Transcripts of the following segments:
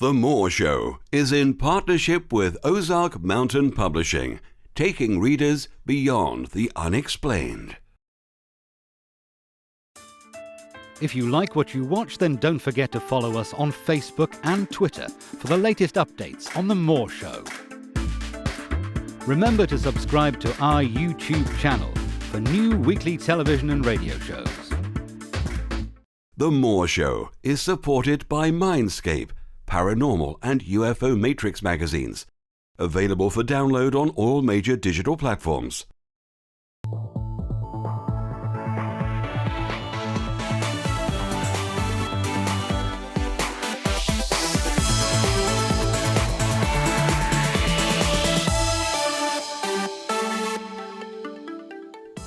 The More Show is in partnership with Ozark Mountain Publishing, taking readers beyond the unexplained. If you like what you watch, then don't forget to follow us on Facebook and Twitter for the latest updates on The More Show. Remember to subscribe to our YouTube channel for new weekly television and radio shows. The More Show is supported by Mindscape, Paranormal and UFO Matrix magazines, available for download on all major digital platforms.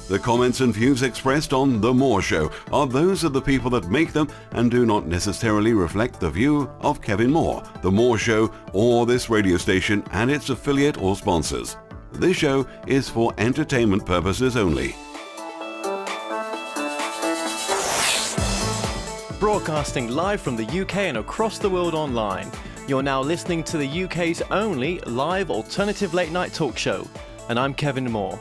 The comments and views expressed on The More Show are those of the people that make them and do not necessarily reflect the view of Kevin Moore, The More Show, or this radio station and its affiliate or sponsors. This show is for entertainment purposes only. Broadcasting live from the UK and across the world online. You're now listening to the UK's only live alternative late night talk show, and I'm Kevin Moore.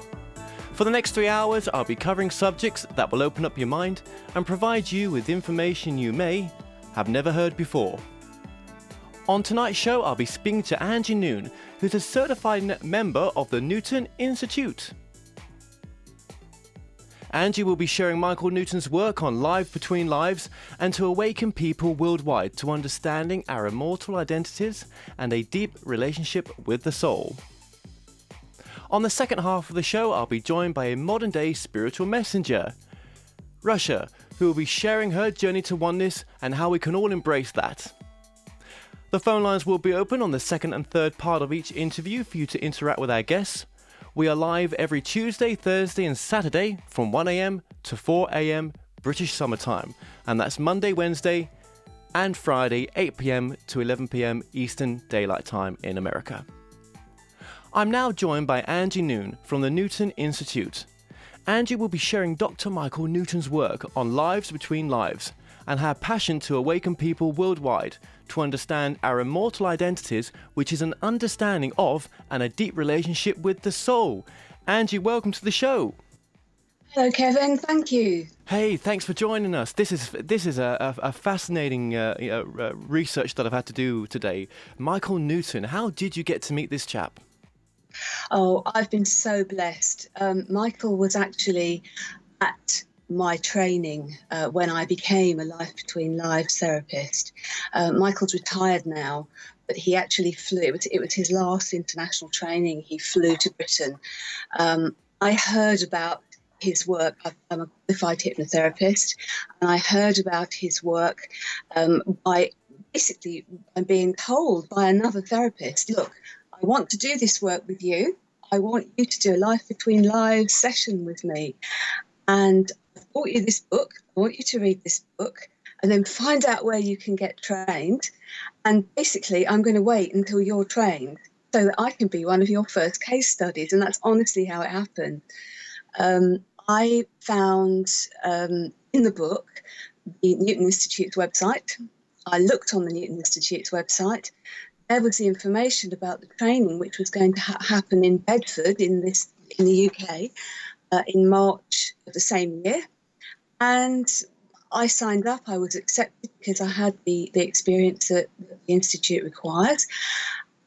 For the next 3 hours, I'll be covering subjects that will open up your mind and provide you with information you may have never heard before. On tonight's show, I'll be speaking to Angie Noon, who's a certified member of the Newton Institute. Angie will be sharing Michael Newton's work on Live Between Lives and to awaken people worldwide to understanding our immortal identities and a deep relationship with the soul. On the second half of the show, I'll be joined by a modern-day spiritual messenger, Russia, who will be sharing her journey to oneness and how we can all embrace that. The phone lines will be open on the second and third part of each interview for you to interact with our guests. We are live every Tuesday, Thursday and Saturday from 1 a.m. to 4 a.m. British Summer Time, and that's Monday, Wednesday and Friday 8 p.m. to 11 p.m. Eastern Daylight Time in America. I'm now joined by Angie Noon from the Newton Institute. Angie will be sharing Dr. Michael Newton's work on Lives Between Lives and her passion to awaken people worldwide to understand our immortal identities, which is an understanding of and a deep relationship with the soul. Angie, welcome to the show. Hello, Kevin. Thank you. Hey, thanks for joining us. This is a fascinating research that I've had to do today. Michael Newton, how did you get to meet this chap? Oh, I've been so blessed. Michael was actually at my training when I became a Life Between Lives therapist. Michael's retired now, but he actually flew. It was his last international training. He flew to Britain. I heard about his work. I'm a qualified hypnotherapist, and I heard about his work by being told by another therapist, look, I want to do this work with you. I want you to do a Life Between Lives session with me. And I've bought you this book. I want you to read this book and then find out where you can get trained. And basically, I'm going to wait until you're trained so that I can be one of your first case studies. And that's honestly how it happened. I found in the book the Newton Institute's website. I looked on the Newton Institute's website. There was the information about the training, which was going to happen in Bedford in the UK in March of the same year. And I signed up. I was accepted because I had the experience that the Institute requires.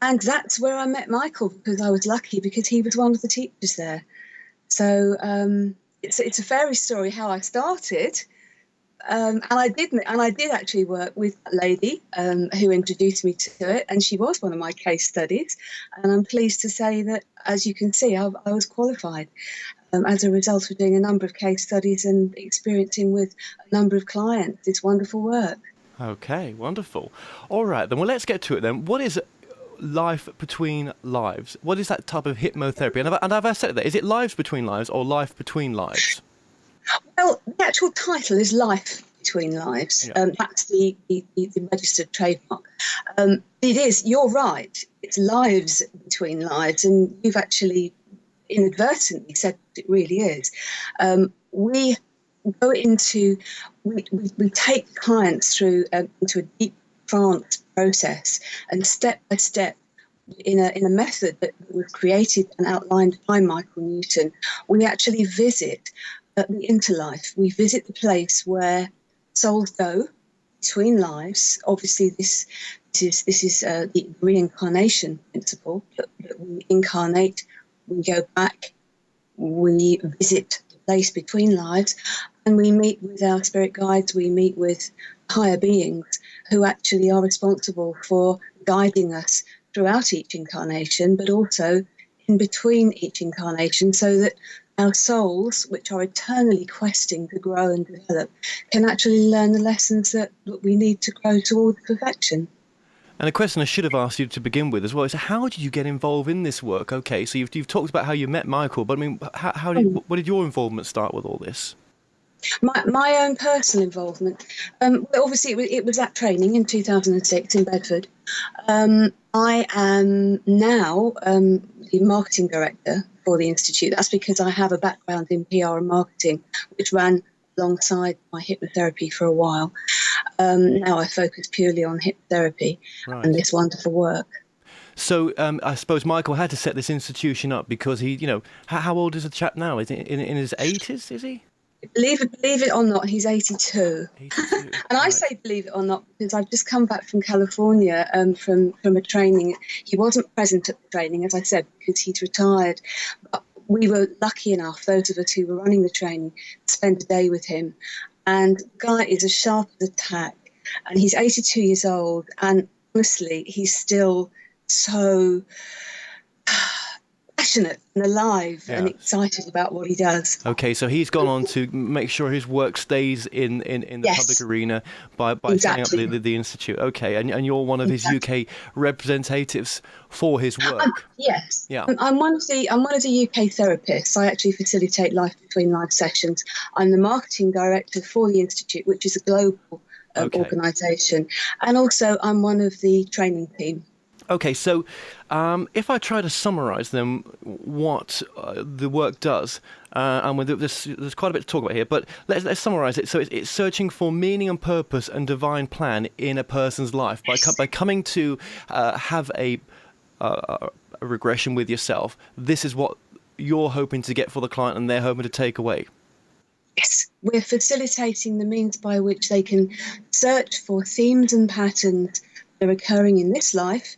And that's where I met Michael, because I was lucky because he was one of the teachers there. So it's a fairy story how I started. And I did actually work with a lady who introduced me to it, and she was one of my case studies. And I'm pleased to say that, as you can see, I was qualified as a result of doing a number of case studies and experiencing with a number of clients this wonderful work. Okay, wonderful. All right, then, well, let's get to it then. What is Life Between Lives? What is that type of hypnotherapy? And have I said that? Is it Lives Between Lives or Life Between Lives? Well, the actual title is Life Between Lives. Yeah. That's the registered trademark. It is, you're right, it's Lives Between Lives, and you've actually inadvertently said what it really is. We go into, we take clients through into a deep trance process. And step by step, in a method that was created and outlined by Michael Newton, we actually visit the interlife. We visit the place where souls go between lives. Obviously, this is the reincarnation principle. That we incarnate, we go back, we visit the place between lives, and we meet with our spirit guides. We meet with higher beings who actually are responsible for guiding us throughout each incarnation, but also in between each incarnation, so that our souls, which are eternally questing to grow and develop, can actually learn the lessons that we need to grow towards perfection. And a question I should have asked you to begin with as well is, how did you get involved in this work? Okay, so you've talked about how you met Michael, but I mean, what did your involvement start with all this? My own personal involvement, obviously it was that training in 2006 in Bedford. I am now the marketing director for the Institute. That's because I have a background in PR and marketing, which ran alongside my hypnotherapy for a while. Now I focus purely on hypnotherapy and this wonderful work. So I suppose Michael had to set this institution up because he, how old is the chap now? Is he in his 80s, is he? Believe it or not, he's 82. 82. And I say believe it or not because I've just come back from California from a training. He wasn't present at the training, as I said, because he's retired. But we were lucky enough, those of us who were running the training, to spend a day with him. And the guy is as sharp as a tack. And he's 82 years old. And honestly, he's still so passionate and alive and excited about what he does. Okay, so he's gone on to make sure his work stays in the public arena by setting up the Institute. Okay, and you're one of his UK representatives for his work. Yes. Yeah. I'm one of the UK therapists. I actually facilitate Life Between Lives sessions. I'm the marketing director for the Institute, which is a global organisation, and also I'm one of the training team. Okay, so if I try to summarise then what the work does, and there's quite a bit to talk about here, but let's summarise it. So it's searching for meaning and purpose and divine plan in a person's life by coming to have a regression with yourself. This is what you're hoping to get for the client, and they're hoping to take away. Yes, we're facilitating the means by which they can search for themes and patterns that are occurring in this life,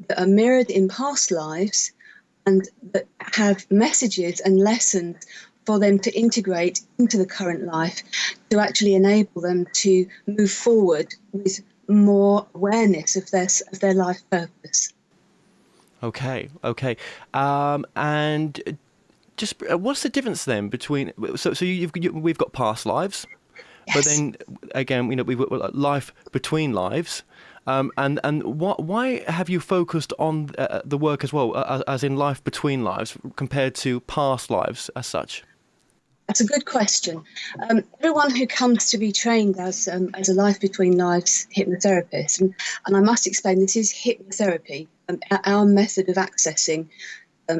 that are mirrored in past lives, and that have messages and lessons for them to integrate into the current life to actually enable them to move forward with more awareness of their life purpose. Okay. And just what's the difference then between we've got past lives, but then again we've got life between lives. And why have you focused on the work as well, as in life between lives, compared to past lives as such? That's a good question. Everyone who comes to be trained as a Life Between Lives hypnotherapist, and I must explain, this is hypnotherapy. Our method of accessing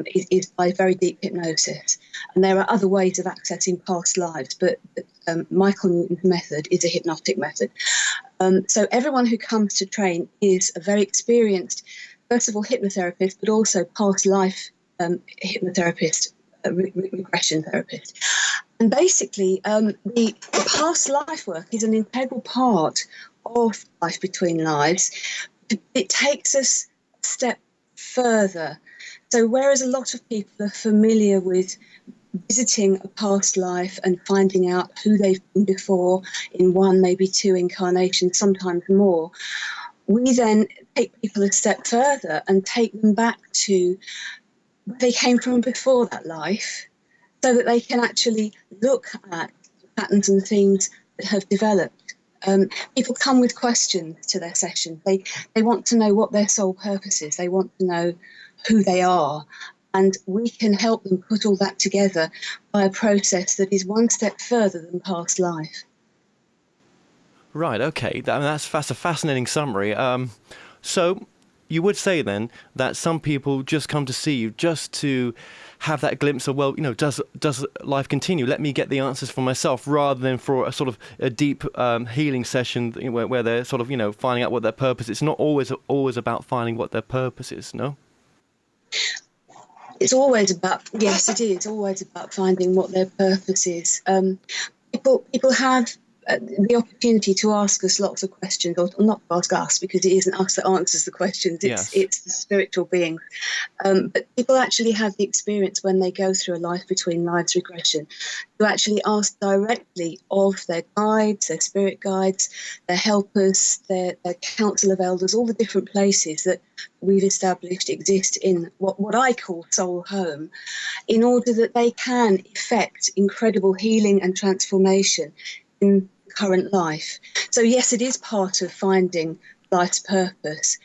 is by very deep hypnosis. And there are other ways of accessing past lives, but Michael Newton's method is a hypnotic method. So everyone who comes to train is a very experienced, first of all, hypnotherapist, but also past life hypnotherapist, regression therapist. And basically, the past life work is an integral part of Life Between Lives. It takes us a step further. So whereas a lot of people are familiar with visiting a past life and finding out who they've been before in one, maybe two incarnations, sometimes more, we then take people a step further and take them back to where they came from before that life, so that they can actually look at patterns and themes that have developed. People come with questions to their sessions. They want to know what their soul purpose is. They want to know who they are. And we can help them put all that together by a process that is one step further than past life. Right, okay. That's a fascinating summary. So you would say then that some people just come to see you just to have that glimpse of, well, does life continue? Let me get the answers for myself, rather than for a sort of a deep healing session where they're sort of, finding out what their purpose is. It's not always about finding what their purpose is, no? It's always about, yes, it is always about finding what their purpose is. People have the opportunity to ask us lots of questions, or not to ask us, because it isn't us that answers the questions, it's the spiritual beings. But people actually have the experience when they go through a life between lives regression to actually ask directly of their guides, their spirit guides, their helpers, their council of elders, all the different places that we've established exist in what I call soul home, in order that they can effect incredible healing and transformation in current life. So yes, it is part of finding life's purpose.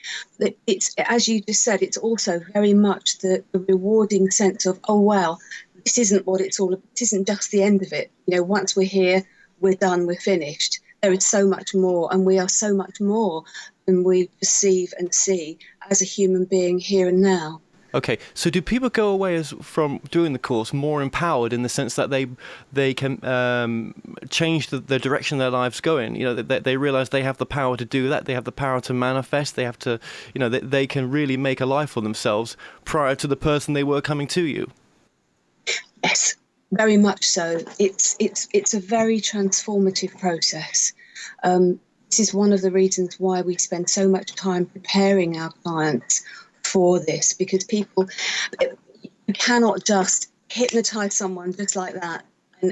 It's, as you just said, it's also very much the rewarding sense of, oh wow, this isn't what it's all about. This isn't just the end of it. Once we're here, we're done, we're finished. There is so much more, and we are so much more than we perceive and see as a human being here and now. Okay, so do people go away from doing the course more empowered in the sense that they can change the direction their lives go in? They realize they have the power to do that. They have the power to manifest. They have to, they can really make a life for themselves prior to the person they were coming to you. Yes, very much so. It's a very transformative process. This is one of the reasons why we spend so much time preparing our clients for this, because you cannot just hypnotize someone just like that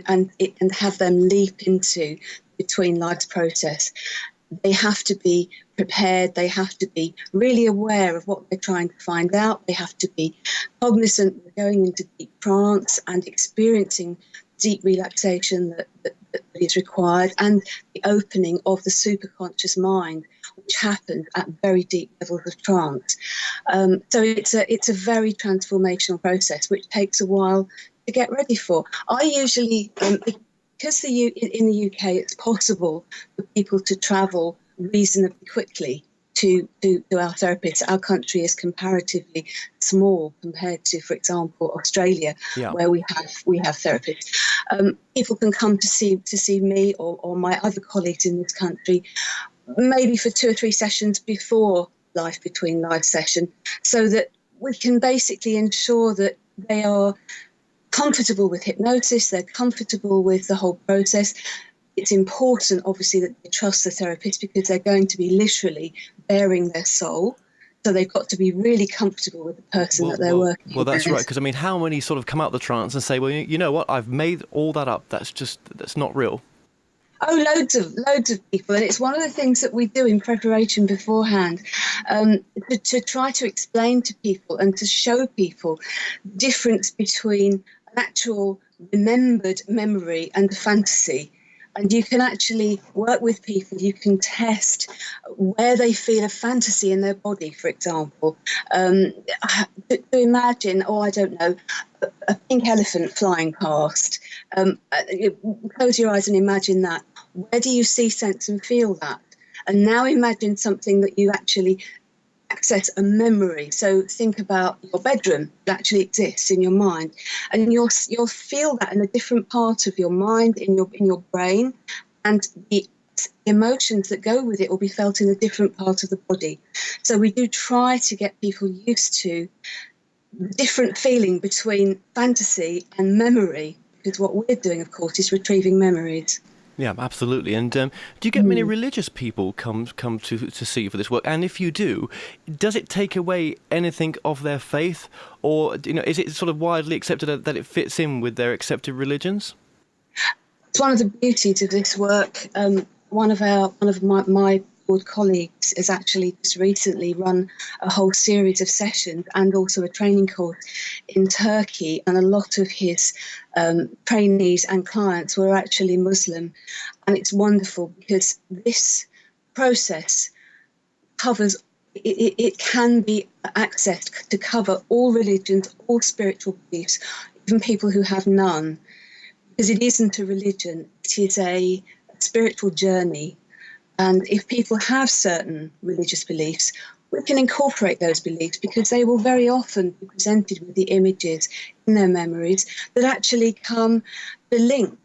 and have them leap into between lives process. They have to be prepared. They have to be really aware of what they're trying to find out. They have to be cognizant of going into deep trance and experiencing deep relaxation that is required, and the opening of the superconscious mind, which happens at very deep levels of trance. So it's a very transformational process, which takes a while to get ready for. I usually, because in the UK it's possible for people to travel reasonably quickly to our therapists. Our country is comparatively small compared to, for example, Australia, where we have therapists. People can come to see me or my other colleagues in this country, maybe for 2 or 3 sessions before Life Between Lives session, so that we can basically ensure that they are comfortable with hypnosis, they're comfortable with the whole process. It's important, obviously, that they trust the therapist, because they're going to be literally bearing their soul. So they've got to be really comfortable with the person that they're working with. Well, that's right, because, how many sort of come out of the trance and say, well, you know what, I've made all that up. That's not real. Oh, loads of people. And it's one of the things that we do in preparation beforehand, to try to explain to people and to show people the difference between an actual remembered memory and a fantasy. And you can actually work with people. You can test where they feel a fantasy in their body, for example. To imagine, I don't know, a pink elephant flying past. Close your eyes and imagine that. Where do you see, sense and feel that? And now imagine something that you actually access a memory. So think about your bedroom that actually exists in your mind, and you'll feel that in a different part of your mind, in your brain, and the emotions that go with it will be felt in a different part of the body. So we do try to get people used to the different feeling between fantasy and memory, because what we're doing, of course, is retrieving memories. Yeah, absolutely. And do you get many religious people come to see you for this work? And if you do, does it take away anything of their faith, or is it sort of widely accepted that it fits in with their accepted religions? It's one of the beauties of this work. One of my board colleagues has actually just recently run a whole series of sessions and also a training course in Turkey, and a lot of his trainees and clients were actually Muslim. And it's wonderful, because this process covers, it can be accessed to cover all religions, all spiritual beliefs, even people who have none, because it isn't a religion, it is a spiritual journey. And if people have certain religious beliefs, we can incorporate those beliefs because they will very often be presented with the images in their memories that actually come the link,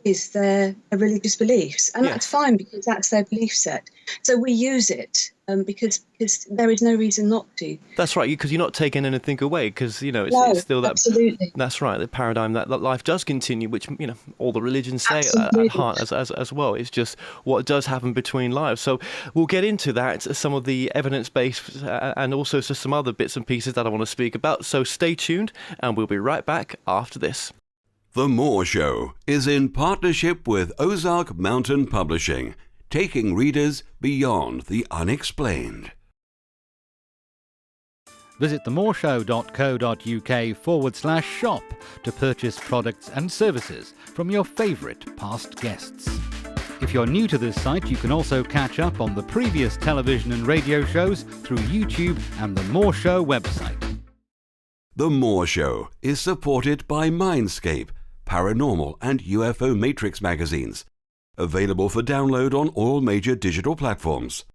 with their religious beliefs. And that's fine because that's their belief set. So we use it because there is no reason not to. That's right, because you're not taking anything away, because, it's still that. Absolutely. That's right, the paradigm that life does continue, which, all the religions say Absolutely. at heart as well. It's just what does happen between lives. So we'll get into that, some of the evidence-based and also some other bits and pieces that I want to speak about. So stay tuned, and we'll be right back after this. The Moore Show is in partnership with Ozark Mountain Publishing, taking readers beyond the unexplained. Visit themoreshow.co.uk/shop to purchase products and services from your favourite past guests. If you're new to this site, you can also catch up on the previous television and radio shows through YouTube and the Moore Show website. The Moore Show is supported by Mindscape, Paranormal and UFO Matrix magazines, available for download on all major digital platforms.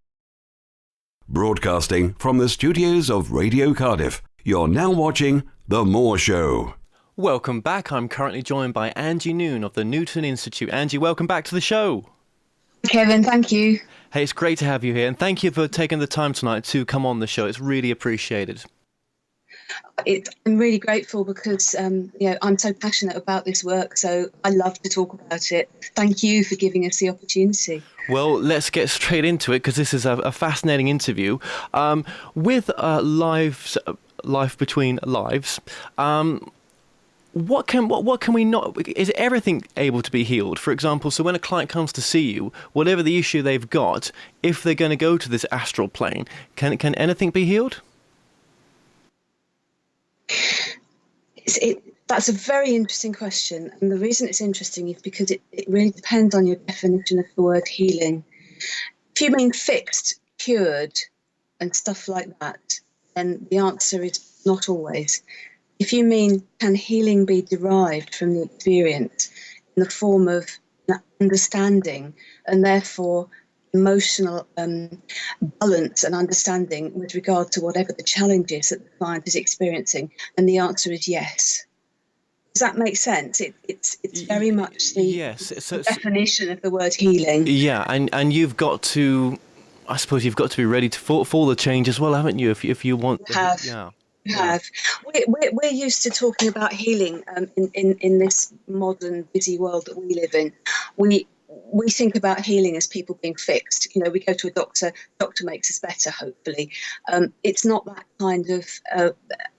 Broadcasting from the studios of Radio Cardiff, you're now watching The Moore Show. Welcome back. I'm currently joined by Angie Noon of the Newton Institute. Angie, welcome back to the show. Kevin, thank you. Hey, it's great to have you here, and thank you for taking the time tonight to come on the show. It's really appreciated. I'm really grateful because I'm so passionate about this work, so I love to talk about it. Thank you for giving us the opportunity. Well, let's get straight into it because this is a fascinating interview. With Life Between Lives, what can we not? Is everything able to be healed? For example, so when a client comes to see you, whatever the issue they've got, if they're going to go to this astral plane, can anything be healed? That's a very interesting question, and the reason it's interesting is because it really depends on your definition of the word healing. If you mean fixed, cured, and stuff like that, then the answer is not always. If you mean, can healing be derived from the experience in the form of understanding and therefore emotional balance and understanding with regard to whatever the challenge is that the client is experiencing, and the answer is yes. Does that make sense? It's very much the definition of the word healing. Yeah, and you've got to, I suppose you've got to be ready for the change as well, haven't you? If you want, you have. We're used to talking about healing in this modern busy world that we live in. We think about healing as people being fixed. We go to a doctor makes us better, hopefully. It's not that kind of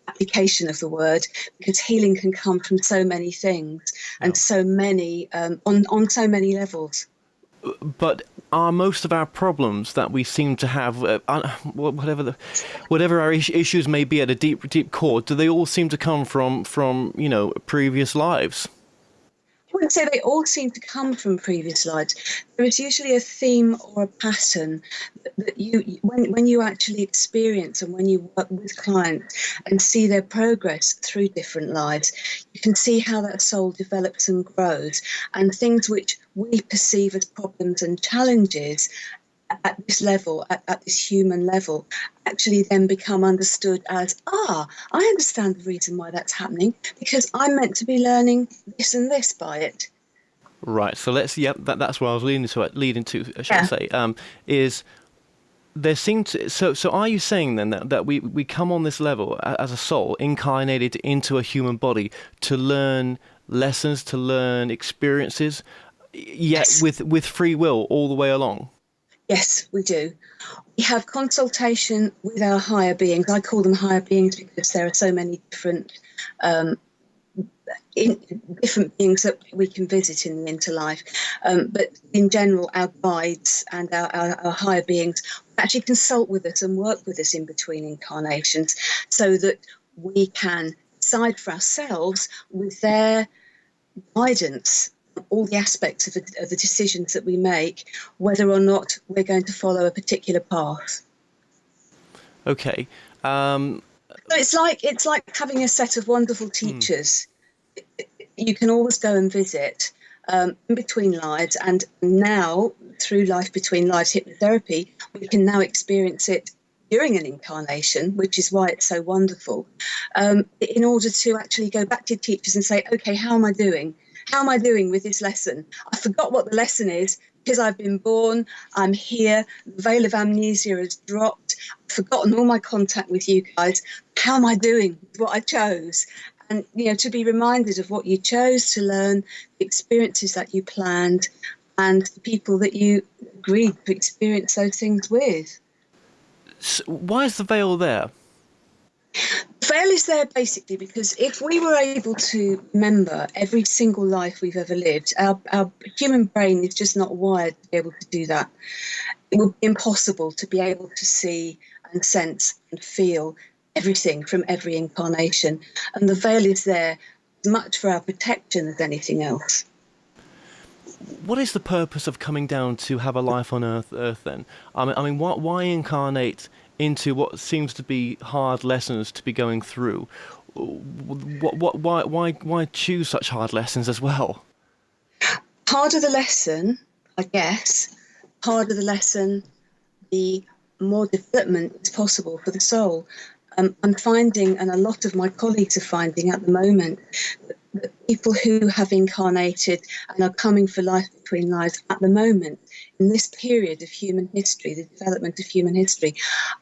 application of the word, because healing can come from so many things and so many on so many levels. But are most of our problems that we seem to have, whatever our issues may be at a deep core, do they all seem to come from previous lives? I wouldn't say they all seem to come from previous lives. There is usually a theme or a pattern that when you actually experience and when you work with clients and see their progress through different lives, you can see how that soul develops and grows, and things which we perceive as problems and challenges at this level, at this human level, actually then become understood as, I understand the reason why that's happening, because I'm meant to be learning this and this by it. Right. So that's where I was leading to, shall I say, is there seems to, so are you saying then that we come on this level as a soul incarnated into a human body to learn lessons, to learn experiences, yet with free will all the way along? Yes, we do. We have consultation with our higher beings. I call them higher beings because there are so many different beings that we can visit in the interlife. But in general, our guides and our higher beings actually consult with us and work with us in between incarnations so that we can decide for ourselves with their guidance all the aspects of the decisions that we make, whether or not we're going to follow a particular path. Okay. So it's like having a set of wonderful teachers. You can always go and visit in between lives, and now through Life Between Lives hypnotherapy, we can now experience it during an incarnation, which is why it's so wonderful, in order to actually go back to teachers and say, okay, how am I doing? How am I doing with this lesson? I forgot what the lesson is because I've been born, I'm here, the veil of amnesia has dropped, I've forgotten all my contact with you guys. How am I doing with what I chose? And, to be reminded of what you chose to learn, the experiences that you planned, and the people that you agreed to experience those things with. So why is the veil there? The veil is there basically because if we were able to remember every single life we've ever lived, our human brain is just not wired to be able to do that. It would be impossible to be able to see and sense and feel everything from every incarnation. And the veil is there as much for our protection as anything else. What is the purpose of coming down to have a life on Earth then? I mean, why incarnate into what seems to be hard lessons to be going through? Why choose such hard lessons as well? Part of the lesson, I guess, the more development is possible for the soul. I'm finding, and a lot of my colleagues are finding at the moment, that people who have incarnated and are coming for life between lives at the moment, in this period of human history, the development of human history,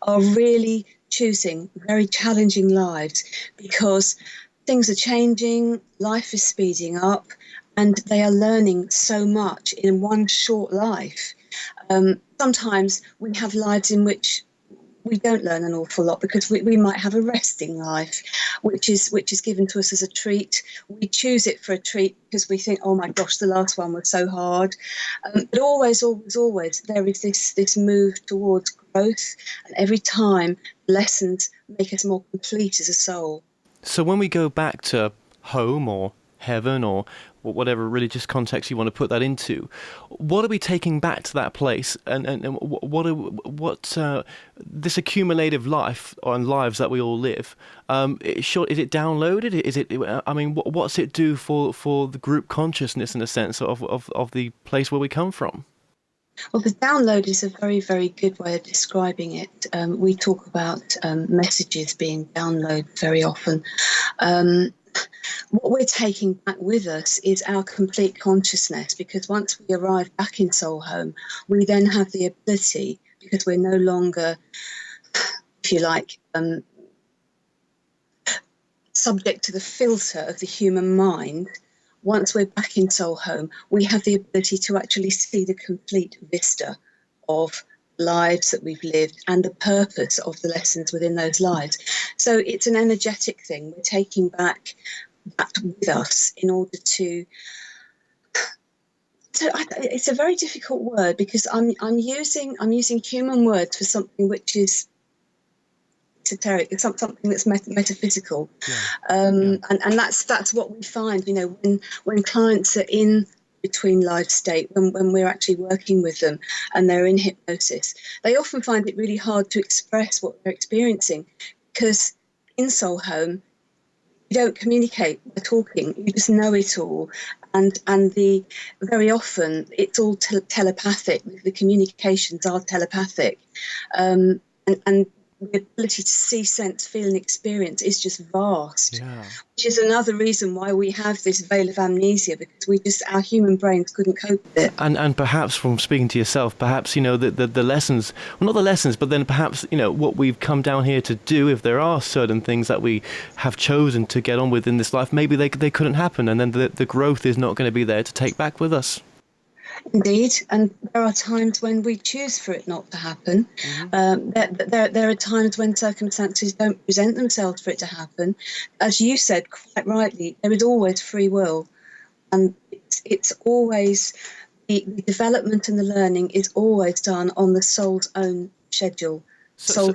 are really choosing very challenging lives because things are changing, life is speeding up, and they are learning so much in one short life. Sometimes we have lives in which we don't learn an awful lot because we might have a resting life, which is given to us as a treat. We choose it for a treat because we think, oh my gosh, the last one was so hard. But always, there is this move towards growth, and every time lessons make us more complete as a soul. So when we go back to home or heaven or whatever religious context you want to put that into, what are we taking back to that place, and what this accumulative life and lives that we all live? Is it downloaded? Is it? I mean, what's it do for the group consciousness in a sense of the place where we come from? Well, the download is a very, very good way of describing it. We talk about messages being downloaded very often. What we're taking back with us is our complete consciousness, because once we arrive back in Soul Home, we then have the ability, because we're no longer, if you like, subject to the filter of the human mind. Once we're back in Soul Home, we have the ability to actually see the complete vista of lives that we've lived and the purpose of the lessons within those lives. So it's an energetic thing. We're taking back that with us in order to. So it's a very difficult word because I'm using human words for something which is esoteric. It's something that's metaphysical, and that's what we find. When clients are in between life state, when we're actually working with them and they're in hypnosis, they often find it really hard to express what they're experiencing because in Soul Home, you don't communicate by talking, you just know it all. And very often it's all telepathic. The communications are telepathic. And the ability to see, sense, feel and experience is just vast, which is another reason why we have this veil of amnesia, because our human brains couldn't cope with it. And perhaps from speaking to yourself, perhaps, the lessons, well, not the lessons, but then perhaps, what we've come down here to do, if there are certain things that we have chosen to get on with in this life, maybe they couldn't happen, and then the growth is not going to be there to take back with us. Indeed, and there are times when we choose for it not to happen. There are times when circumstances don't present themselves for it to happen. As you said quite rightly, there is always free will, and it's always the development and the learning is always done on the soul's own schedule. So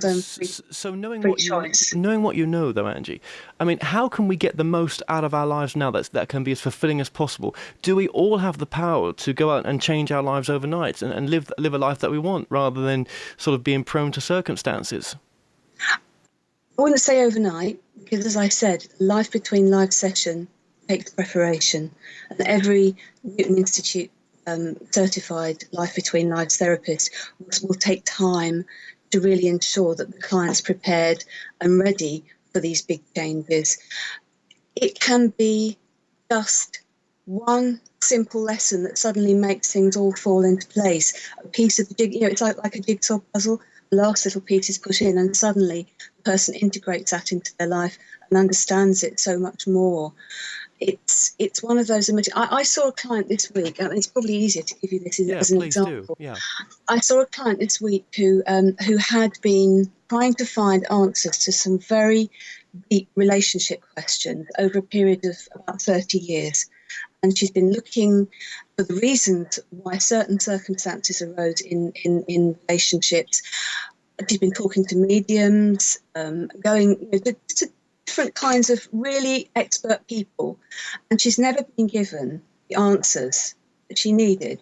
knowing what you know, though, Angie, I mean, how can we get the most out of our lives now that can be as fulfilling as possible? Do we all have the power to go out and change our lives overnight and live a life that we want, rather than sort of being prone to circumstances? I wouldn't say overnight, because as I said, life between life session takes preparation, and every Newton Institute certified life between lives therapist will take time to really ensure that the client's prepared and ready for these big changes. It can be just one simple lesson that suddenly makes things all fall into place. A piece of the jig, it's like a jigsaw puzzle. The last little piece is put in, and suddenly the person integrates that into their life and understands it so much more. It's one of those. I saw a client this week. I mean, it's probably easier to give you this as an example. Do. Yeah. I saw a client this week who had been trying to find answers to some very deep relationship questions over a period of about 30 years. And she's been looking for the reasons why certain circumstances arose in relationships. She's been talking to mediums, going to different kinds of really expert people, and she's never been given the answers that she needed.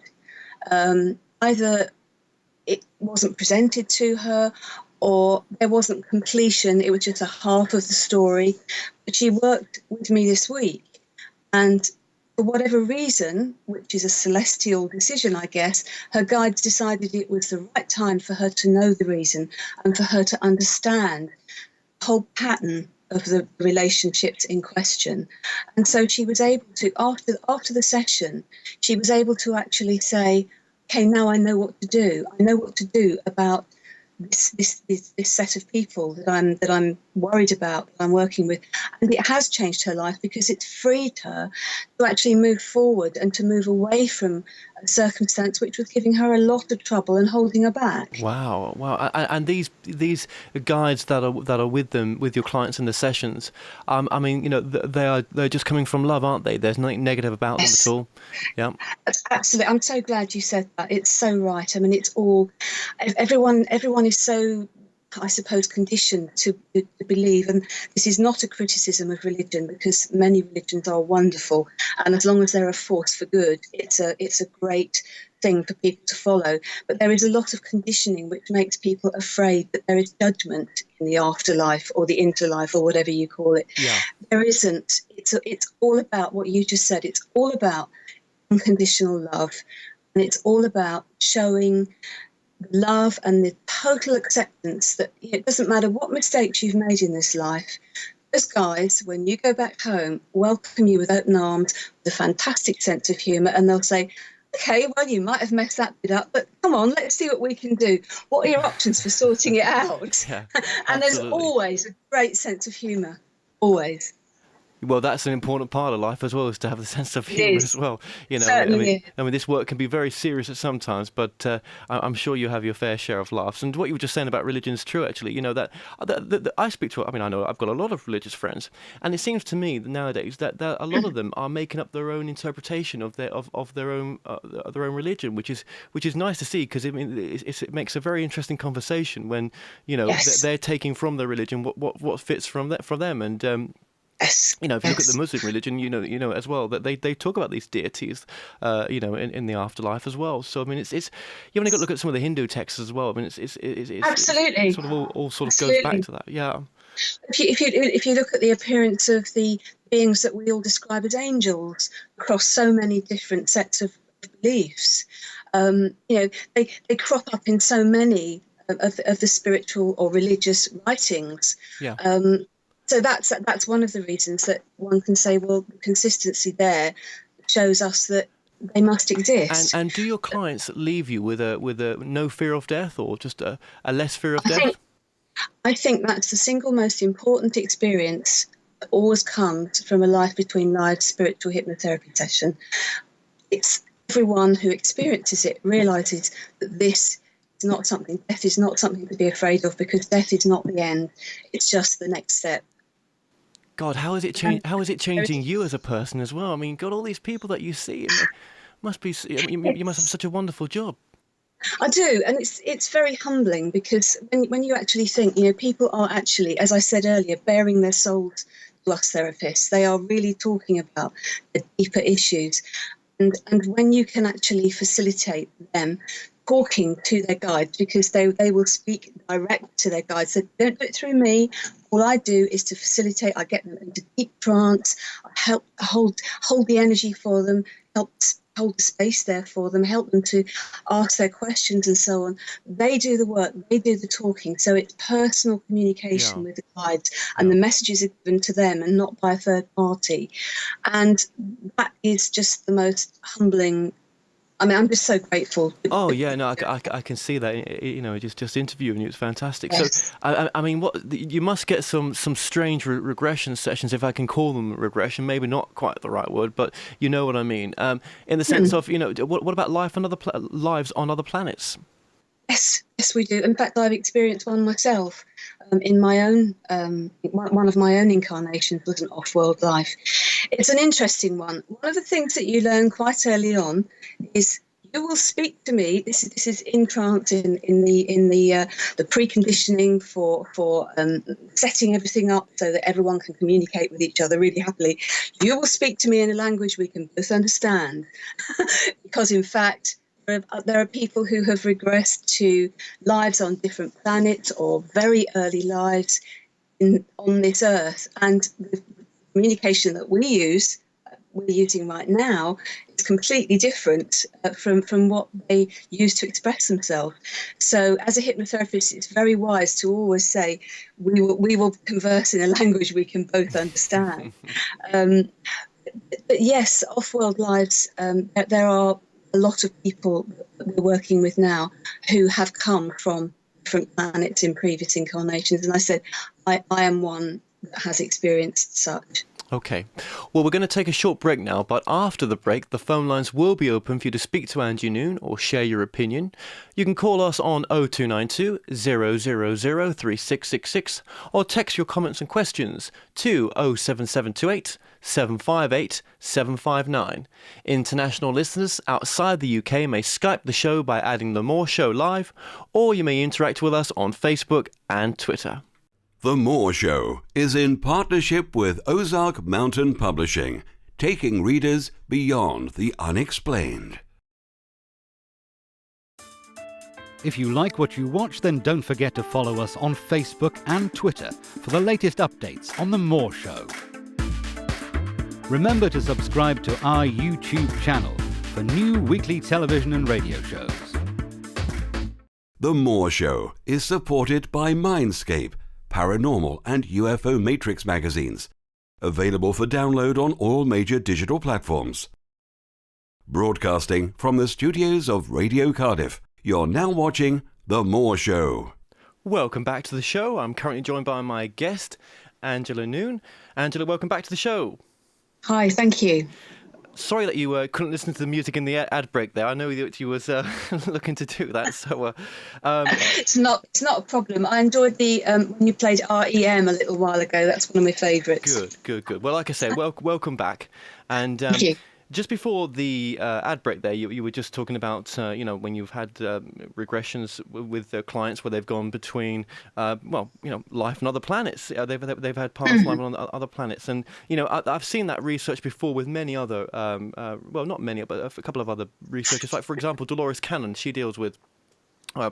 Either it wasn't presented to her, or there wasn't completion. It was just a half of the story. But she worked with me this week, and for whatever reason, which is a celestial decision, I guess, her guides decided it was the right time for her to know the reason and for her to understand the whole pattern of the relationships in question. And so she was able to, after the session, she was able to actually say, okay, now I know what to do. I know what to do about this set of people that I'm worried about, that I'm working with. And it has changed her life because it's freed her to actually move forward and to move away from a circumstance which was giving her a lot of trouble and holding her back. Wow. And these guides that are with your clients in the sessions, I mean, they're just coming from love, aren't they? There's nothing negative about them at all. Yeah. Absolutely. I'm so glad you said that. It's so right. I mean, it's all, everyone is so, I suppose, conditioned to believe, and this is not a criticism of religion, because many religions are wonderful, and as long as they're a force for good, it's a great thing for people to follow. But there is a lot of conditioning which makes people afraid that there is judgment in the afterlife or the interlife or whatever you call it. Yeah. There isn't. It's all about what you just said. It's all about unconditional love, and it's all about showing love and the total acceptance that it doesn't matter what mistakes you've made in this life. Those guys, when you go back home, welcome you with open arms, with a fantastic sense of humour, and they'll say, okay, well, you might have messed that bit up, but come on, let's see what we can do. What are your options for sorting it out? Yeah, and there's always a great sense of humour, always. Well, that's an important part of life as well, is to have the sense of humour as well. Certainly. I mean, this work can be very serious at sometimes, but I'm sure you have your fair share of laughs. And what you were just saying about religion is true, actually. that I speak to. I mean, I know I've got a lot of religious friends, and it seems to me that nowadays that a lot of them are making up their own interpretation of their own religion, which is nice to see, because I mean, it makes a very interesting conversation when they're taking from their religion what fits from them, and. Yes. If you look at the Muslim religion, you know as well that they talk about these deities, in the afterlife as well. So I mean, it's you only got to look at some of the Hindu texts as well. I mean, it's absolutely, it sort of all sort of goes back to that. Yeah. If you look at the appearance of the beings that we all describe as angels across so many different sets of beliefs, they crop up in so many of the spiritual or religious writings. Yeah. So that's one of the reasons that one can say, well, the consistency there shows us that they must exist. And do your clients leave you with a no fear of death, or just a less fear of death? I think that's the single most important experience that always comes from a Life Between Lives spiritual hypnotherapy session. It's everyone who experiences it realises that death is not something to be afraid of, because death is not the end. It's just the next step. God, how is it changing you as a person as well? I mean, God, all these people that you see, you must have such a wonderful job. I do, and it's very humbling, because when you actually think, people are actually, as I said earlier, bearing their souls to us therapists. They are really talking about the deeper issues, and when you can actually facilitate them talking to their guides, because they will speak direct to their guides. So don't do it through me. All I do is to facilitate. I get them into deep trance. I help hold the energy for them, help hold the space there for them, help them to ask their questions and so on. They do the work, they do the talking. So it's personal communication with the guides, and the messages are given to them and not by a third party. And that is just the most humbling. I mean, I'm just so grateful. Oh yeah, no, I can see that. You know, just interviewing you, it's fantastic. Yes. So, I mean, you must get some strange regression sessions, if I can call them regression. Maybe not quite the right word, but you know what I mean. In the sense of, you know, what about life on lives on other planets? Yes, we do. In fact, I've experienced one myself. In my own, one of my own incarnations was an off-world life. It's an interesting one. One of the things that you learn quite early on is you will speak to me. This is in trance in the preconditioning for setting everything up so that everyone can communicate with each other really happily. You will speak to me in a language we can both understand, because in fact, there are people who have regressed to lives on different planets or very early lives on this earth. And the communication that we're using right now is completely different from what they use to express themselves. So as a hypnotherapist, it's very wise to always say, we will converse in a language we can both understand. But yes, off-world lives, there are a lot of people that we're working with now who have come from different planets in previous incarnations. And I said, I am one that has experienced such. Okay. Well, we're going to take a short break now, but after the break, the phone lines will be open for you to speak to Angie Noon or share your opinion. You can call us on 0292 000 3666 or text your comments and questions to 07728 758 759. International listeners outside the UK may Skype the show by adding The More Show Live, or you may interact with us on Facebook and Twitter. The More Show is in partnership with Ozark Mountain Publishing, taking readers beyond the unexplained. If you like what you watch, then don't forget to follow us on Facebook and Twitter for the latest updates on The More Show. Remember to subscribe to our YouTube channel for new weekly television and radio shows. The More Show is supported by Mindscape, Paranormal and UFO Matrix magazines, available for download on all major digital platforms. Broadcasting from the studios of Radio Cardiff, you're now watching The More Show. Welcome back to the show. I'm currently joined by my guest, Angela Noon. Angela, welcome back to the show. Hi, thank you. Sorry that you couldn't listen to the music in the ad break there. I know that you was looking to do that. So it's not a problem. I enjoyed the when you played REM a little while ago. That's one of my favourites. Good. Well, like I say, welcome back. And thank you. Just before the ad break there, you were just talking about, when you've had regressions with clients where they've gone between, life on other planets. They've had past life on other planets. And, I've seen that research before with many other, not many, but a couple of other researchers. Like, for example, Dolores Cannon, she deals with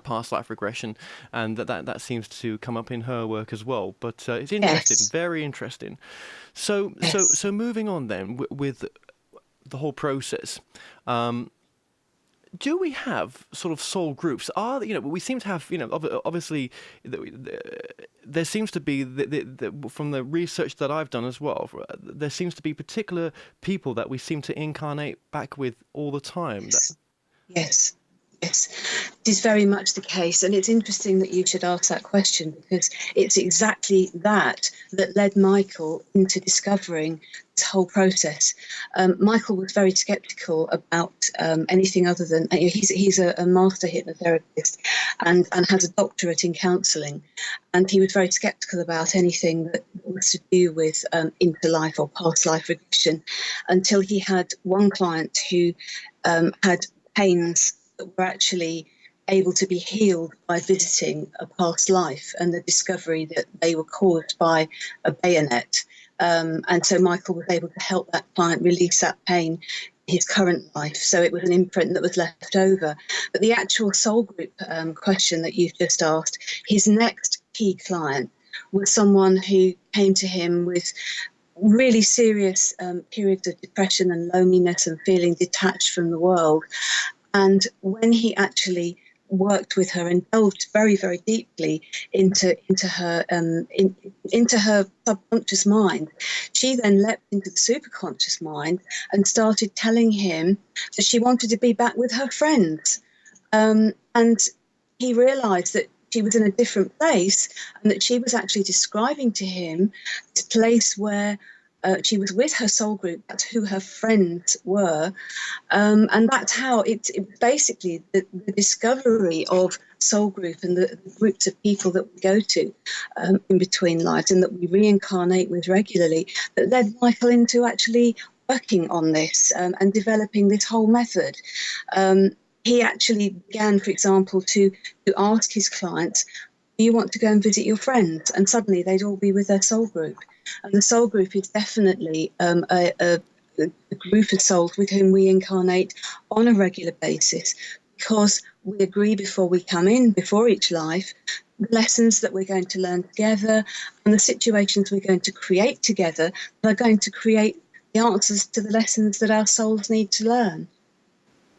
past life regression, and that seems to come up in her work as well. But it's interesting, very interesting. So moving on then with the whole process. Do we have sort of soul groups? We seem to have, obviously, there seems to be, from the research that I've done as well, there seems to be particular people that we seem to incarnate back with all the time. Yes. Yes, it is very much the case. And it's interesting that you should ask that question, because it's exactly that led Michael into discovering this whole process. Michael was very sceptical about anything other than, he's a master hypnotherapist and has a doctorate in counselling. And he was very sceptical about anything that was to do with interlife or past life regression, until he had one client who had pains that were actually able to be healed by visiting a past life, and the discovery that they were caused by a bayonet. And so Michael was able to help that client release that pain in his current life. So it was an imprint that was left over. But the actual soul group question that you've just asked, his next key client was someone who came to him with really serious periods of depression and loneliness and feeling detached from the world. And when he actually worked with her and delved very, very deeply into her into her subconscious mind, she then leapt into the superconscious mind and started telling him that she wanted to be back with her friends. And he realised that she was in a different place, and that she was actually describing to him this place where she was with her soul group. That's who her friends were. And that's how it basically the discovery of soul group and the groups of people that we go to in between lives and that we reincarnate with regularly, that led Michael into actually working on this and developing this whole method. He actually began, for example, to ask his clients, do you want to go and visit your friends? And suddenly they'd all be with their soul group. And the soul group is definitely a group of souls with whom we incarnate on a regular basis, because we agree before we come in, before each life, the lessons that we're going to learn together and the situations we're going to create together that are going to create the answers to the lessons that our souls need to learn.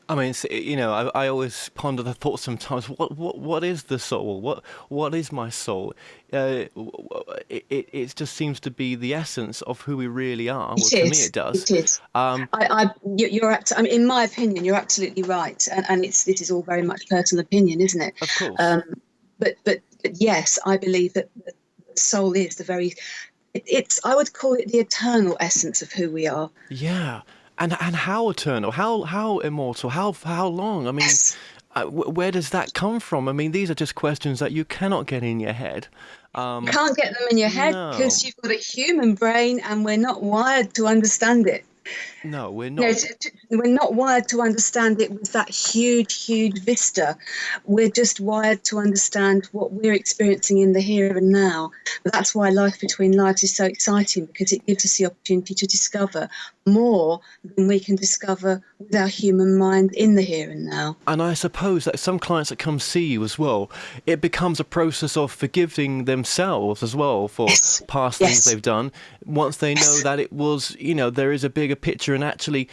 I mean, I always ponder the thought sometimes. What is the soul? What is my soul? It just seems to be the essence of who we really are. Well, to me, it does. It is. In my opinion, you're absolutely right, and this is all very much personal opinion, isn't it? Of course. But yes, I believe that the soul is the very. I would call it the eternal essence of who we are. Yeah. And how eternal, how immortal, how long? I mean, where does that come from? I mean, these are just questions that you cannot get in your head. You can't get them in your head because you've got a human brain and we're not wired to understand it. No, we're not. We're not wired to understand it with that huge vista. We're just wired to understand what we're experiencing in the here and now. But that's why Life Between Lives is so exciting, because it gives us the opportunity to discover more than we can discover with our human mind in the here and now. And I suppose that some clients that come see you as well, it becomes a process of forgiving themselves as well for past things they've done. Once they know that it was, there is a bigger picture, and actually,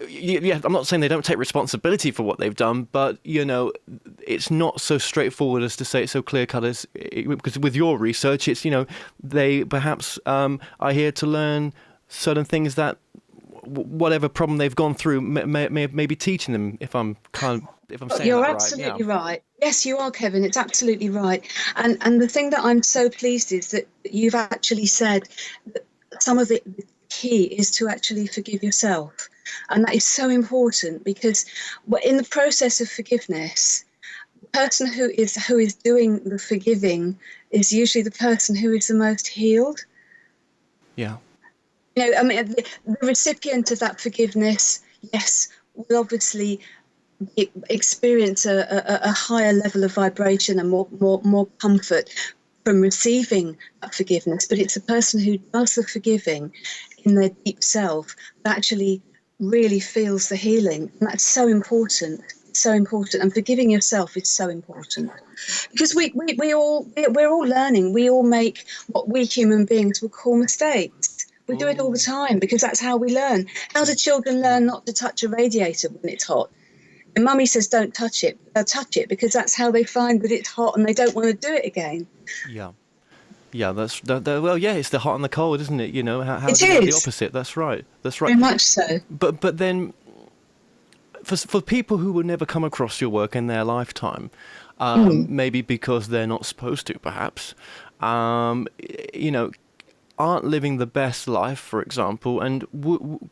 I'm not saying they don't take responsibility for what they've done, but it's not so straightforward as to say it's so clear cut as, because with your research, it's they perhaps are here to learn certain things that whatever problem they've gone through may be teaching them. If I'm saying you're that absolutely right. Yes, you are, Kevin. It's absolutely right. And the thing that I'm so pleased is that you've actually said that some of the key is to actually forgive yourself. And that is so important, because in the process of forgiveness, the person who is doing the forgiving is usually the person who is the most healed. Yeah. The recipient of that forgiveness, yes, will obviously experience a higher level of vibration and more comfort from receiving that forgiveness. But it's the person who does the forgiving in their deep self that actually really feels the healing. And that's so important. So important. And forgiving yourself is so important, because we're all learning. We all make what we human beings would call mistakes. We do it all the time, because that's how we learn. How do children learn not to touch a radiator when it's hot? And mummy says don't touch it. They'll touch it because that's how they find that it's hot and they don't want to do it again. Yeah. Yeah, it's the hot and the cold, isn't it? How it is the opposite? That's right. Very much so. But then, for people who will never come across your work in their lifetime, maybe because they're not supposed to, perhaps, aren't living the best life, for example, and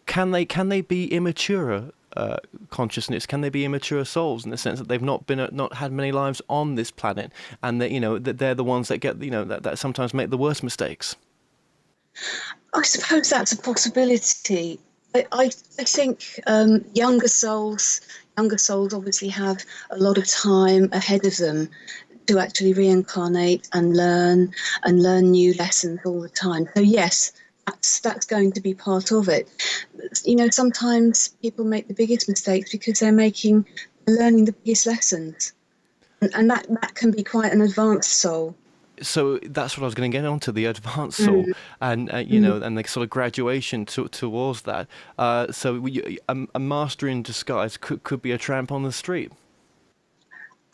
can they be immature consciousness? Can they be immature souls in the sense that they've not had many lives on this planet, and that they're the ones that get that sometimes make the worst mistakes? I suppose that's a possibility. I think younger souls obviously have a lot of time ahead of them to actually reincarnate and learn new lessons all the time. So yes, that's going to be part of it. Sometimes people make the biggest mistakes because they're learning the biggest lessons, and that can be quite an advanced soul. So that's what I was going to get onto, the advanced soul, and you know, and the sort of graduation towards that. A master in disguise could be a tramp on the street.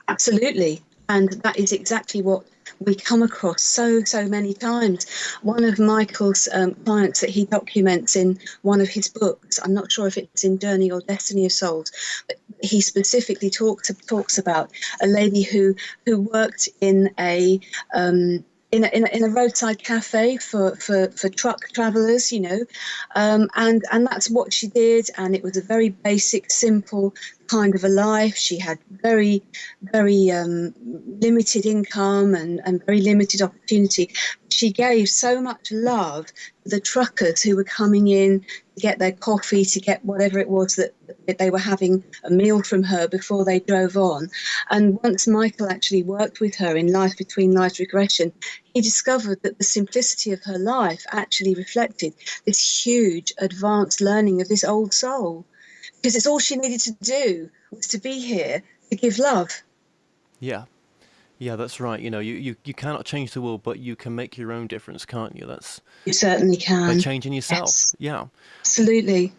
Absolutely. And that is exactly what we come across so many times. One of Michael's clients that he documents in one of his books, I'm not sure if it's in Journey or Destiny of Souls, but he specifically talks about a lady who worked in a in a roadside cafe for truck travellers, you know, and that's what she did. And it was a very basic, simple kind of a life. She had very limited income and very limited opportunity. She gave so much love to the truckers who were coming in to get their coffee, to get whatever it was that they were having a meal from her before they drove on. And once Michael actually worked with her in Life Between Lives regression, he discovered that the simplicity of her life actually reflected this huge advanced learning of this old soul. Because it's all she needed to do was to be here to give love. Yeah. Yeah, that's right. You know, you cannot change the world, but you can make your own difference, can't you? You certainly can. By changing yourself. Yes. Yeah. Absolutely.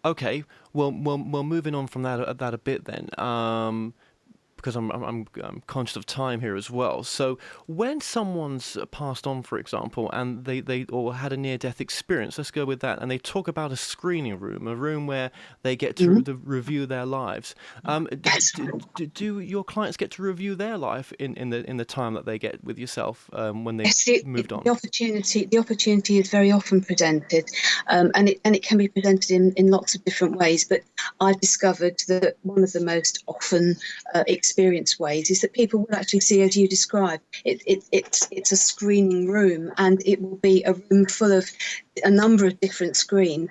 Okay. Well, moving on from that a bit then. Because I'm conscious of time here as well. So when someone's passed on, for example, and they or had a near-death experience, let's go with that, and they talk about a screening room, a room where they get to review their lives. Do your clients get to review their life in the time that they get with yourself when they've moved on? The opportunity is very often presented, and it can be presented in lots of different ways. But I've discovered that one of the most often experience ways is that people will actually see, as you described, it's a screening room, and it will be a room full of a number of different screens,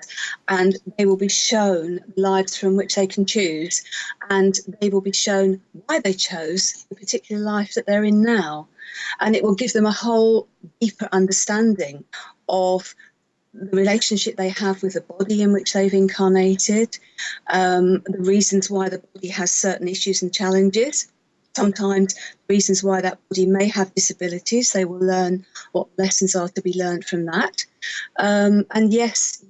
and they will be shown lives from which they can choose, and they will be shown why they chose the particular life that they're in now, and it will give them a whole deeper understanding of the relationship they have with the body in which they've incarnated, the reasons why the body has certain issues and challenges, sometimes reasons why that body may have disabilities. They will learn what lessons are to be learned from that. And yes,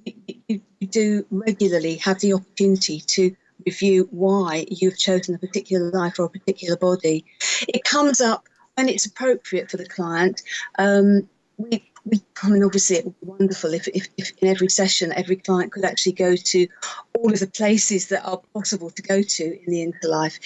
you do regularly have the opportunity to review why you've chosen a particular life or a particular body. It comes up when it's appropriate for the client. I mean, obviously, it would be wonderful if in every session, every client could actually go to all of the places that are possible to go to in the interlife.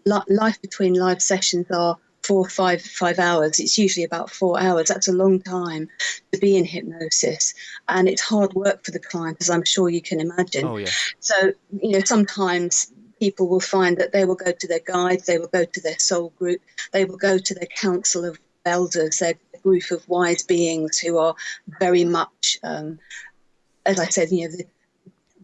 Life Between Lives sessions are 4 or 5 hours. It's usually about 4 hours. That's a long time to be in hypnosis, and it's hard work for the client, as I'm sure you can imagine. Oh, yes. So, you know, sometimes people will find that they will go to their guides, they will go to their soul group, they will go to their council of elders, their group of wise beings who are very much, as I said, you know,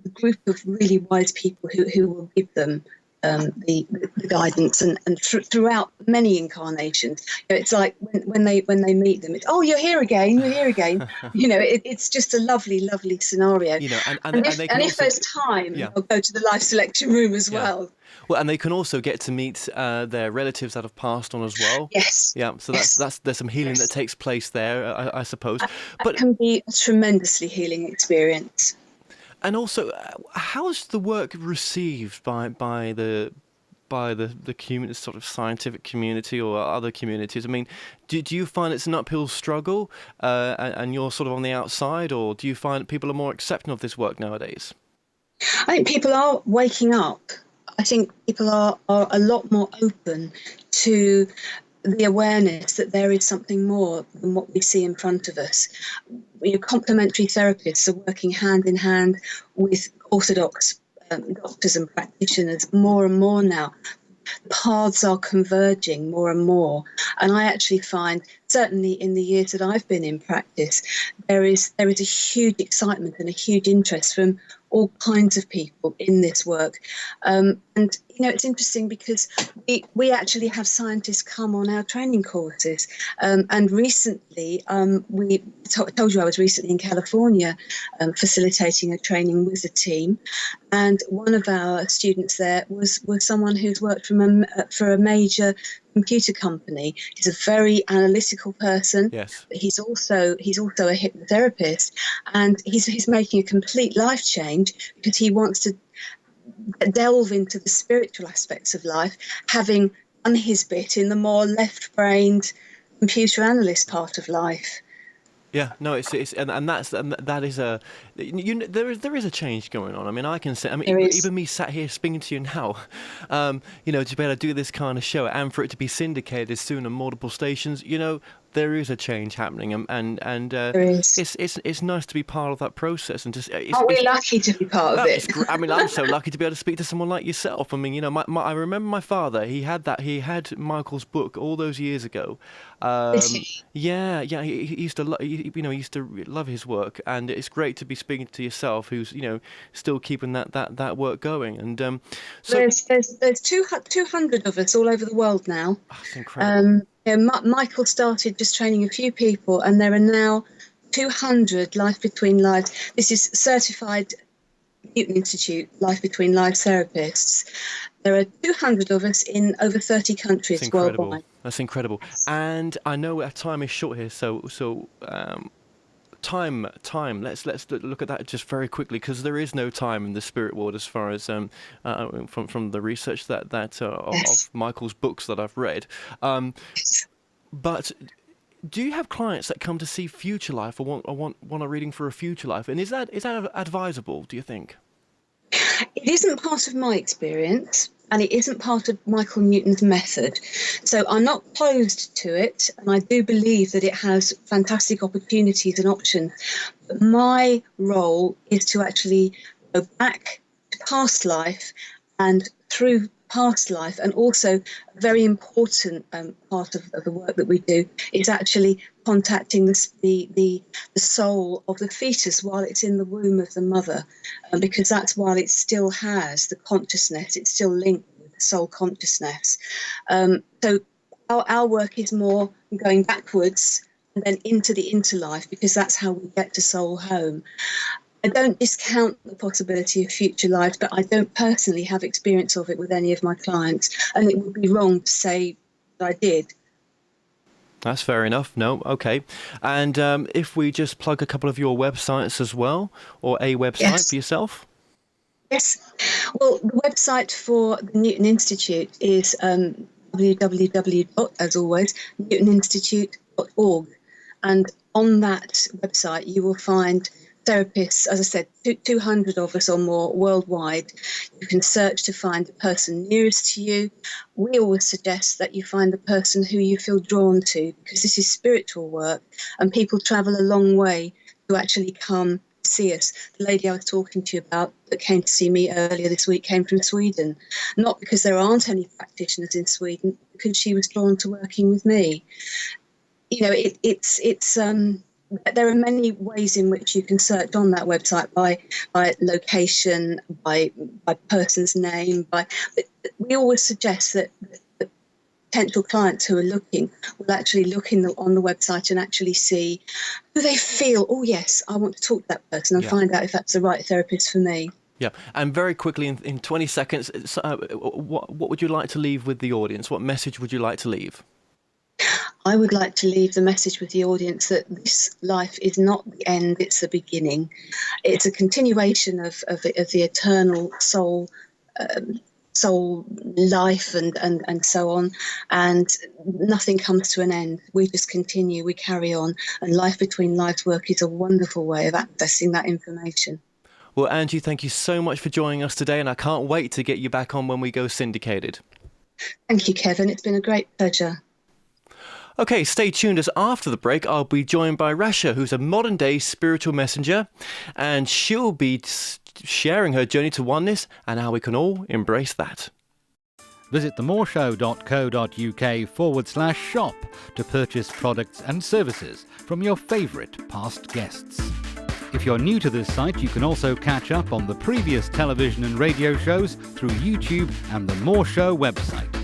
the group of really wise people who will give them the guidance, and throughout many incarnations, you know, it's like when they meet them, it's, oh, you're here again. You know, it's just a lovely scenario. You know, and if there's time, they'll go to the life selection room as well. Well, and they can also get to meet their relatives that have passed on as well. Yes. Yeah. So there's some healing that takes place there, I suppose. But it can be a tremendously healing experience. And also, how is the work received by the community, sort of scientific community or other communities? I mean, do you find it's an uphill struggle, and you're sort of on the outside, or do you find people are more accepting of this work nowadays? I think people are waking up. I think people are a lot more open to the awareness that there is something more than what we see in front of us. You know, complementary therapists are working hand in hand with orthodox doctors and practitioners more and more now. Paths are converging more and more, and I actually find, certainly in the years that I've been in practice, there is a huge excitement and a huge interest from all kinds of people in this work, and it's interesting because we actually have scientists come on our training courses. And recently, we told you I was recently in California facilitating a training with a team. And one of our students there was someone who's worked for a major computer company. He's a very analytical person. Yes. But he's also a hypnotherapist, and he's making a complete life change because he wants to delve into the spiritual aspects of life, having done his bit in the more left-brained computer analyst part of life. Yeah, no, it's that is a there is a change going on. I mean, I can say, even me sat here speaking to you now, to be able to do this kind of show and for it to be syndicated soon on multiple stations, there is a change happening, and it's nice to be part of that process and just. Aren't we lucky to be part of it? I'm so lucky to be able to speak to someone like yourself. I mean, I remember my father. He had Michael's book all those years ago. Yeah. He used to, he used to love his work, and it's great to be speaking to yourself, who's still keeping that work going. And so there's 200 of us all over the world now. That's incredible. Michael started just training a few people, and there are now 200 Life Between Lives. This is certified Newton Institute Life Between Lives therapists. There are 200 of us in over 30 countries worldwide. That's incredible. And I know our time is short here, so time. Let's look at that just very quickly, because there is no time in the spirit world, as far as from the research that of Michael's books that I've read. But do you have clients that come to see future life or want a reading for a future life? And is that advisable, do you think? It isn't part of my experience, and it isn't part of Michael Newton's method. So I'm not opposed to it, and I do believe that it has fantastic opportunities and options. But my role is to actually go back to past life, and through past life, and also a very important part of the work that we do is actually contacting the soul of the fetus while it's in the womb of the mother, because that's while it still has the consciousness, it's still linked with the soul consciousness. So our work is more going backwards and then into the interlife, because that's how we get to soul home. I don't discount the possibility of future lives, but I don't personally have experience of it with any of my clients, and it would be wrong to say that I did. That's fair enough. No, okay. And if we just plug a couple of your websites as well, or a website for yourself? Yes. Well, the website for the Newton Institute is as always, newtoninstitute.org. And on that website, you will find therapists, as I said, 200 of us or more worldwide. You can search to find the person nearest to you. We always suggest that you find the person who you feel drawn to, because this is spiritual work, and people travel a long way to actually come see us. The lady I was talking to you about that came to see me earlier this week came from Sweden, not because there aren't any practitioners in Sweden, because she was drawn to working with me. There are many ways in which you can search on that website by location, by person's name. But we always suggest that potential clients who are looking will actually look on the website and actually see who they feel. Oh yes, I want to talk to that person and find out if that's the right therapist for me. Yeah, and very quickly in 20 seconds, what would you like to leave with the audience? What message would you like to leave? I would like to leave the message with the audience that this life is not the end, it's the beginning. It's a continuation of the eternal soul life and so on, and nothing comes to an end. We just continue, we carry on, and Life Between Lives work is a wonderful way of accessing that information. Well, Angie, thank you so much for joining us today, and I can't wait to get you back on when we go syndicated. Thank you, Kevin. It's been a great pleasure. Okay, stay tuned, as after the break I'll be joined by Rasha, who's a modern-day spiritual messenger, and she'll be sharing her journey to oneness and how we can all embrace that. Visit themoreshow.co.uk/shop to purchase products and services from your favourite past guests. If you're new to this site, you can also catch up on the previous television and radio shows through YouTube and the More Show website.